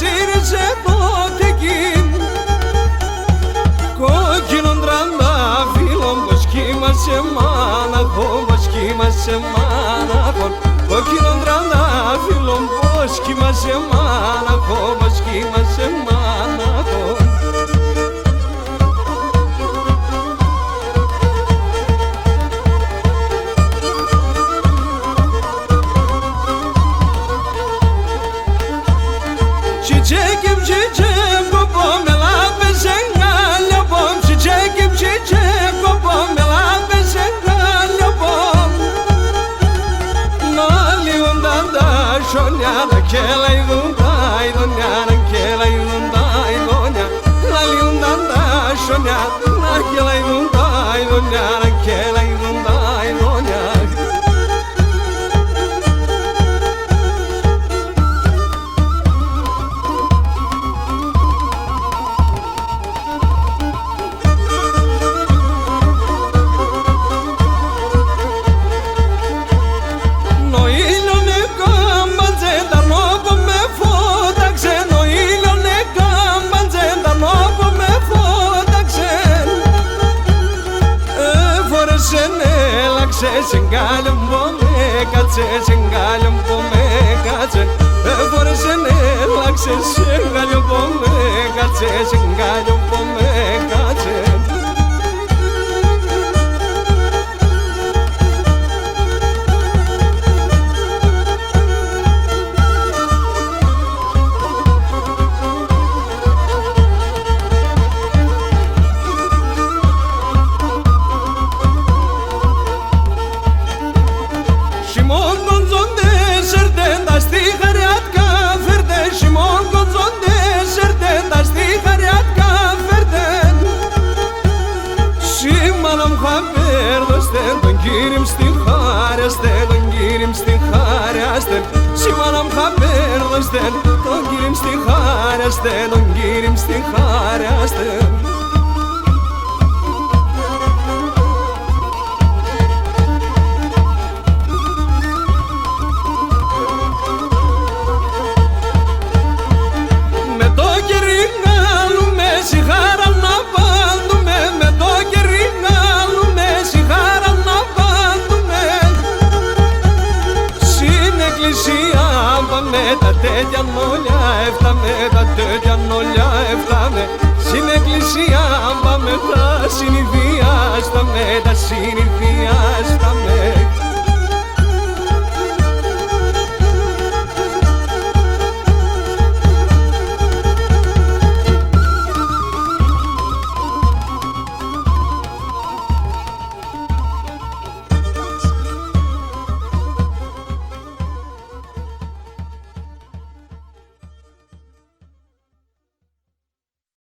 γύρισε το τεκίν. Κόκκινον τραντάφυλλον πως κοίμασε μάναχον, πως κοίμασε μάναχον. Κόκκινον τραντάφυλλον πως κοίμασε μάναχον, πως κοίμασε μάναχον. Çiçekim çiçeğim kopum elabe sengal yapom. Çiçekim çiçeğim kopum elabe sengal yapom. Naliundan da şonyana kelaydunday donyana kelaydunday donya. Naliundan da şonyana kelaydunday donyana kelaydunday donya. Σεγκάλιον που με κάτσε, σεγκάλιον που με κάτσε. Φορέσαι έλαξε, σεγκάλιον που με κάτσε, σεγκάλιον που με κάτσε. Τον κύριμ στη χάρεστε, τον κύριμ στη χάρεστε. Σήμαναμ χαπέρδεστε, τον κύριμ στη χάρεστε, τον κύριμ στη χάρεστε. Με το κερί γάλουμε σιγάρα να πάντουμε, με το κερί γάλουμε σιγάρα να πάντουμε. Στην εκκλησία πάμε τα τέτοια νόλια, έφταμε τα τέτοια νόλια, έφταμε. Στην εκκλησία πάμε τα συνηθία, στάμε τα συνηθία.